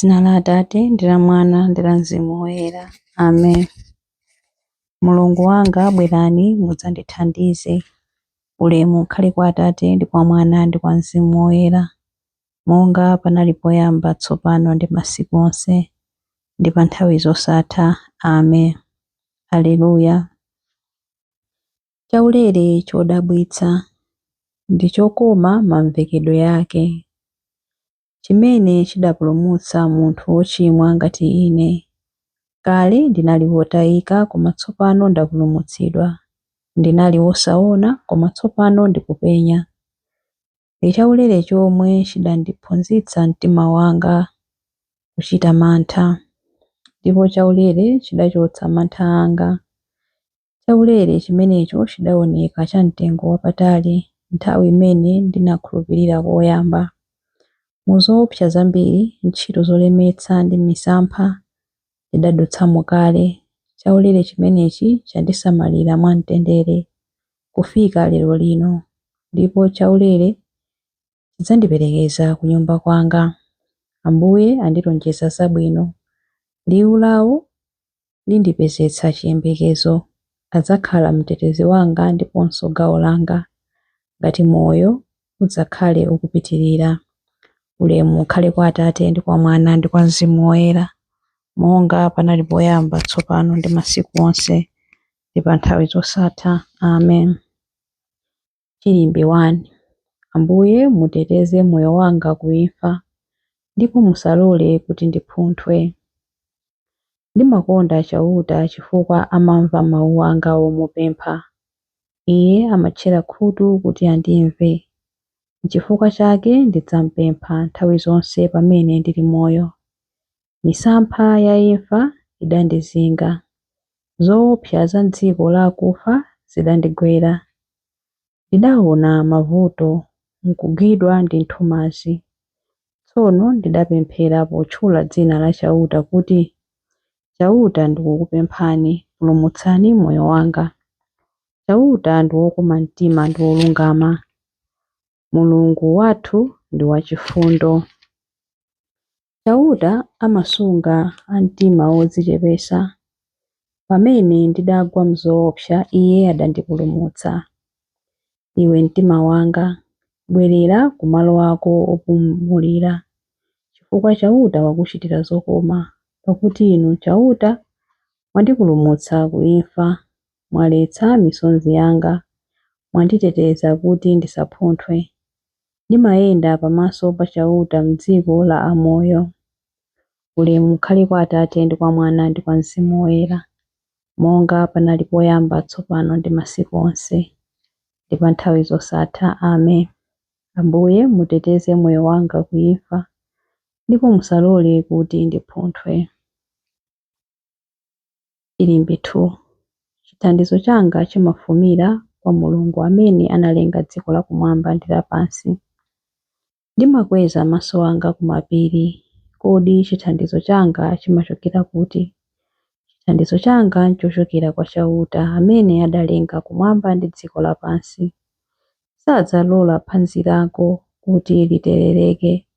Dzina la Atate ndi la Mwana ndi la Mzimu Woyera. Amen. Mulungu wanga bwerani mudzandithandize. Ulemu ukhale kwa Atate ndi kwa Mwana ndi kwa Mzimu Woyera, monga panali poyamba tsopano ndi masiku onse ndi pa nthawi zosatha. Amen. Aleluya. Chaulere chodabwitsa ndi chokoma mamvekedwe yake, chimene chidapulumutsa munthu wochimwa ngati ine. Kale ndinali wotayika koma tsopano ndapulumutsidwa, ndinali wosaona koma tsopano ndikupenya. Ndi chaulere chomwe chidandiphunzitsa mtima wanga kuchita mantha, ndipo chaulere chidachotsa mantha anga. Chaulere chimenecho chidaoneka cha mtengo wapatali nthawi imene ndinakhulupirira koyamba. Mu zoopsa zambiri, ntchito zolemetsa ndi misampha ndidadutsamo kale. Chaulere chimenechi chandisamalira mwamtendere kufika lero lino, ndipo chaulere chidzandiperekeza ku nyumba kwanga. Ambuye andilonjeza zabwino, liwu lawo lindipezetsa chiyembekezo. Adzakhala mtetezi wanga ndiponso gawo langa, ngati moyo udzakhale ukupitirira. Ulemu ukhale kwa Atate ndi kwa Mwana ndi kwa Mzimu Woyera, monga panali poyamba tsopano ndi masiku onse ndi pa nthawi zosatha. Amen. Chilimbi 1. Ambuye muteteze moyo wanga kuimfa, ndipo musalole kuti ndipunthwe. Ndimakonda Chauta chifukwa amamva mawu anga omupempha. Iye amatchera khutu kuti andimve. N'chifukwa chake ndidzampempha nthawi zonse pamene ndili moyo. Misampha ya imfa idandizinga, zoopsa za m'dziko la akufa zidandigwera. Ndidaona mavuto, nkugwidwa ndi nthumazi. Tsono ndidapemphera potchula dzina la Chauta kuti, Chauta ndikukupemphani, pulumutsani moyo wanga. Chauta ndi wokoma mtima ndi wolungama. Mulungu wathu ndi wachifundo. Chauta amasunga amtima odzichepesa. Pamene ndidagwa m'zoopsa, iye adandipulumutsa. Iwe mtima wanga, bwerera ku malo ako opumulira, chifukwa Chauta wakuchitira zokoma. Pakuti inu Chauta mwandipulumutsa ku imfa, mwaletsa misozi yanga, mwanditeteza kuti ndisapunthwe. Ndimayenda pamaso pa Chauta m'dziko la amoyo. Ulemu ukhale kwa Atate ndi kwa Mwana ndi kwa Mzimu Woyera, monga panali poyamba tsopano ndi masiku onse ndi pa nthawi zosatha. Amen. Ambuye muteteze moyo wanga kuimfa, ndipo musalole kuti ndipunthwe. Chilimbi 2. Chithandizo changa chimafumira kwa Mulungu amene analenga dziko lakumwamba ndi lapansi. Ndimakweza maso anga ku mapiri, kodi chithandizo changa chimachokera kuti? Chithandizo changa nchochokera kwa Chauta amene adalenga kumwamba ndi dziko lapansi. Sadzalola phanzi lako kuti literereke.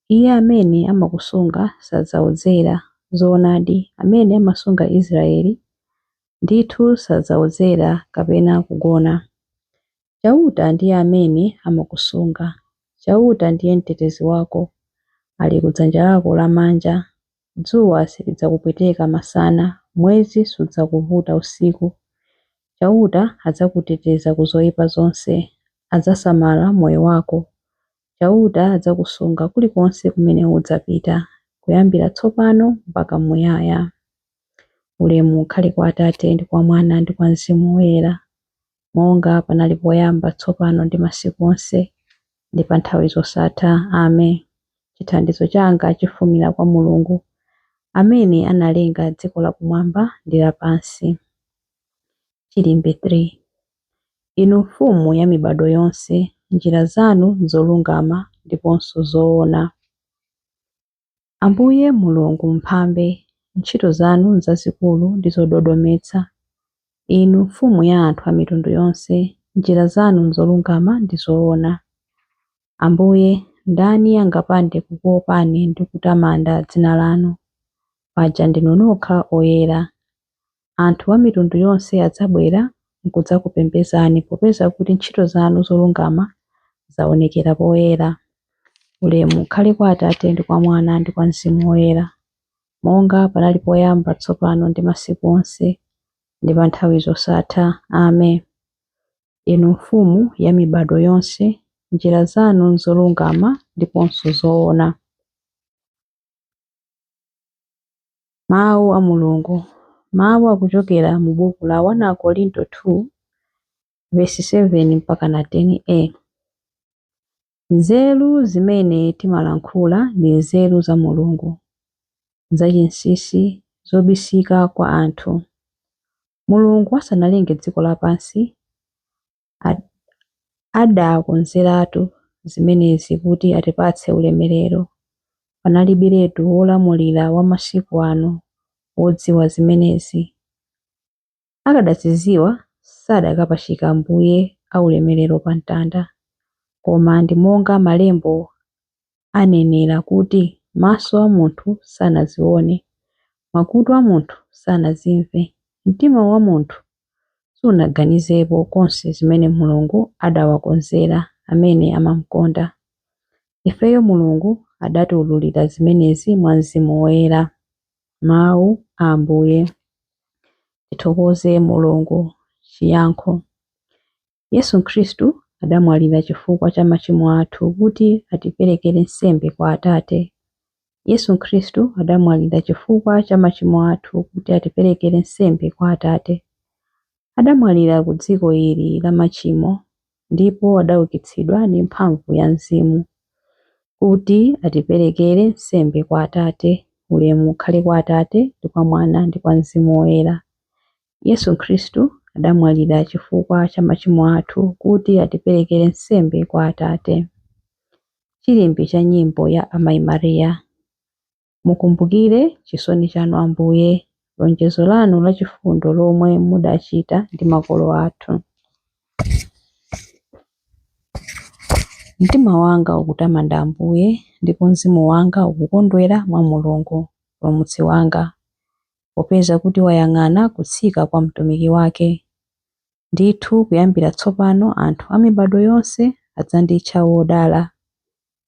Iye amene amakusunga sadzaodzera. Zoonadi, amene amasunga Israeli ndithu sadzaodzera kapena kugona. Chauta ndiye amene amakusunga. Chauta ndiye mtetezi wako, ali kudzanja lako lamanja. Dzuwa silidzakupweteka masana, mwezi sudzakuvuta usiku. Chauta adzakuteteza ku zoyipa zonse, adzasamala moyo wako. Chauta adzakusunga kulikonse kumene udzapita, kuyambira tsopano mpaka muyaya. Ulemu ukhale kwa Atate ndi kwa Mwana ndi kwa Mzimu Woyera, monga panali poyamba tsopano ndi masiku onse ndi pa nthawi zosatha. Amen. Chithandizo changa chifumira kwa Mulungu amene analenga dziko lakumwamba ndi lapansi. Chilimbi 3. Inu mfumu ya mibado yonse, njira zanu zolungama ndiponso zoona. Ambuye Mulungu mphambe, ntchito zanu zazikulu ndi zododometsa. Inu mfumu ya anthu a mitundu yonse, njira zanu zolungama ndi zoona. Ambuye ndani angapande kukuopani ndi kutamanda dzina lanu? Paja ndinu nokha oyera. Anthu a mitundu yonse adzabwera n'kudzakupembedzani popeza kuti ntchito zanu zolungama zaonekera poyera. Ulemu ukhale kwa Atate ndi kwa Mwana ndi kwa Mzimu Woyera, monga panali poyamba tsopano ndi masiku onse ndi pa nthawi zosatha. Amen. Inu mfumu ya mibado yonse, njira zanu nzolungama ndiponso zoona. Mawu a Mulungu. Mawu akuchokera mu buku la 1 Korinto 2 verse 7 mpaka na 10a. Nzeru zimene timalankhula ndi nzeru za Mulungu, zachinsinsi zobisika kwa anthu. Mulungu asanalenge dziko lapansi adakonzeratu zimenezi kuti atipatse ulemerero. Panalibiretu wolamulira wa masiku ano wodziwa zimenezi. Akadazidziwa sadakapachika Mbuye aulemerero pa mtanda. Koma ndi monga malembo anenera kuti maso a munthu sanazione, makutu a munthu sanazimve, mtima wa munthu sunaganizepo konse zimene Mulungu adawakonzera amene amamukonda. Ifeyo Mulungu adatiwululira zimenezi mwa Mzimu Woyera. Mawu a Ambuye. Tithokoze Mulungu. Chiyankho. Yesu Khristu adamwalira chifukwa cha machimo athu kuti atiperekere nsembe kwa Atate. Yesu Khristu adamwalira chifukwa cha machimo athu kuti atiperekere nsembe kwa Atate. Adamwalira ku dziko ili la machimo ndipo adaukitsidwa ndi mphamvu ya Mzimu kuti atiperekere nsembe kwa Atate. Ulemu ukhale kwa Atate ndi kwa Mwana ndi kwa Mzimu Woyera. Yesu Khristu adamwalira chifukwa cha machimo athu kuti atiperekere nsembe kwa Atate. Chilimbi cha nyimbo ya Amayi Mariya. Mukumbukire chisoni chanu Ambuye, lonjezo lanu la chifundo lomwe mudachita ndi makolo athu. Mtima wanga ukutamanda Ambuye ndipo mzimu wanga ukukondwera mwa Mulungu mpulumutsi wanga, popeza kuti wayang'ana kutsika kwa mtumiki wake. Ndithu kuyambira tsopano anthu a mibado yonse adzanditcha wodala.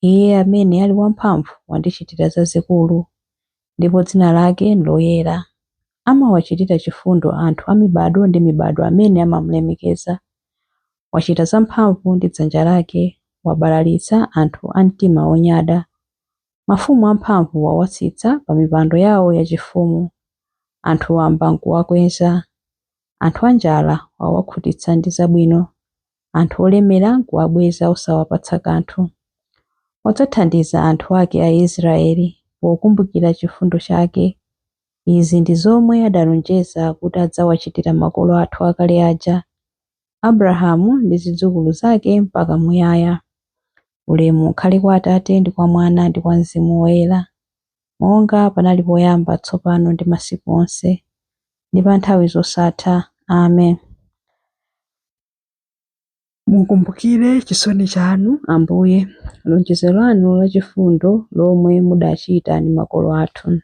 Iye amene ali wamphamvu wandichitira zazikulu, ndipo dzina lake loyera. Amawachitira chifundo anthu a mibado ndi mibado amene amamulemekeza. Wachita zamphamvu ndi dzanja lake, wabalalitsa anthu a mtima wonyada. Mafumu amphamvu wawatsitsa pa mipando yawo yachifumu. Anthu wamba nkuwakweza. Anthu anjala wawakhutitsa ndi zabwino. Anthu olemera nkuwabweza osawapatsa kanthu. Wadzathandiza anthu ake a Israeli pokumbukira chifundo chake. Izi ndi zomwe adalonjeza kuti adzawachitira makolo athu akale aja, Abrahamu ndi zidzukulu zake mpaka muyaya. Ulemu ukhale kwa Atate ndi kwa Mwana ndi kwa Mzimu Woyera, monga panali poyamba tsopano ndi masiku onse ndi pa nthawi zosatha. Amen. Mukumbukire chisoni chanu Ambuye, lonjezo lanu la chifundo lomwe mudachita ndi makolo athu.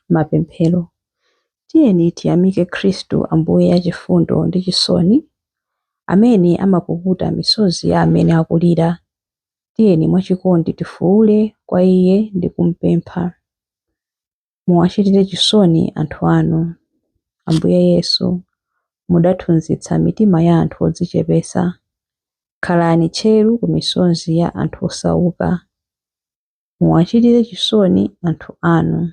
Mapemphero. Tiyeni tiyamike Khristu Ambuye achifundo ndi chisoni, amene amapukuta misozi ya amene akulira. Tiyeni mwachikondi tifuule kwa Iye ndi kumpempha. Muwachitire chisoni anthu anu. Ambuye Yesu, mudathunzitsa mitima ya anthu odzichepesa. Khalani tcheru ku misozi ya anthu osauka. Muwachitire chisoni anthu anu.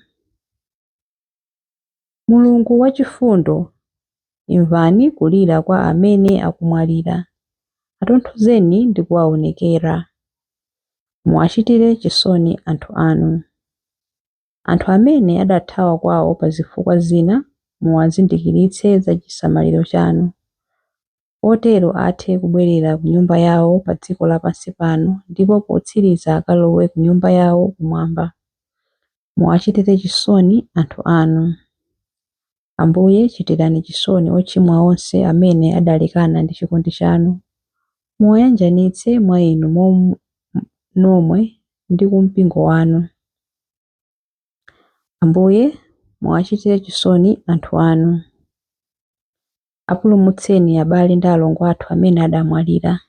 Mulungu wachifundo, imvani kulira kwa amene akumwalira. Atonthozeni ndi kuwaonekera. Muwachitire chisoni anthu anu. Anthu amene adathawa kwawo pa zifukwa zina, muwazindikiritse za chisamaliro chanu, otero athe kubwerera ku nyumba yawo pa dziko lapansi pano ndipo potsiriza akalowe ku nyumba yawo kumwamba. Muwachitire chisoni anthu anu. Ambuye, chitirani chisoni ochimwa onse amene adalekana ndi chikondi chanu. Muwayanjanitse mwa inu nomwe ndi ku mpingo wanu. Ambuye muwachitire chisoni anthu anu. Apulumutseni abale ndi alongo athu amene adamwalira.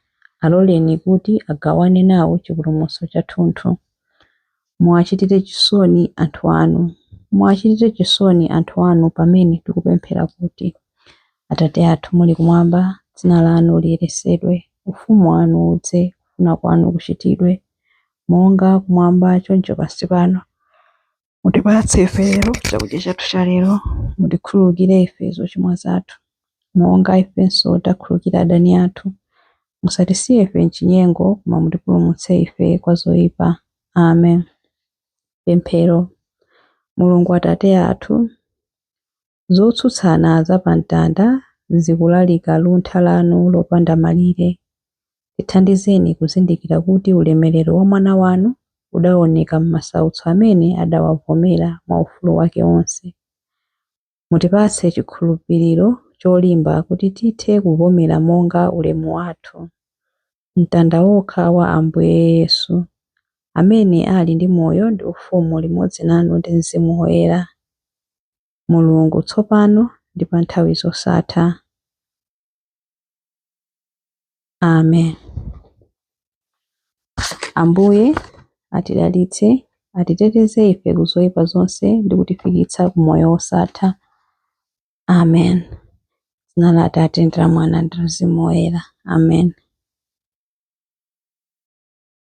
Aloleni kuti agawane nawo chipulumutso chathunthu. Muwachitire chisoni anthu anu. Muwachitire chisoni anthu anu pamene tikupemphera kuti: Atate athu muli kumwamba, dzina lanu liyeretsedwe, ufumu wanu udze, kufuna kwanu kuchitidwe monga kumwamba choncho pansi pano. Mutipatse ife lero chakudya chathu cha lero. Mutikhululukire ife zochimwa zathu monga ifenso takhululukira adani athu. Musatisiye ife m'chinyengo, koma mutipulumutse ife kwa zoyipa. Amen. Pemphero. Mulungu Atate athu, zotsutsana zapamtanda zikulalika luntha lanu lopanda malire. Tithandizeni kuzindikira kuti ulemerero wa mwana wanu udaoneka m'masautso amene adawavomera mwa ufulu wake onse. Mutipatse chikhulupiriro cholimba kuti tithe kuvomera monga ulemu wathu. Mtanda wokha wa Ambuye Yesu, amene ali ndi moyo ndi ufumu limodzi nanu ndi Mzimu Woyera, Mulungu tsopano ndi pa nthawi zosatha. Amen. Ambuye atidalitse, atiteteze ife ku zoyipa zonse ndi kutifikitsa ku moyo wosatha. Amen. Dzina la Atate ndi la Mwana ndi la Mzimu Woyera. Amen.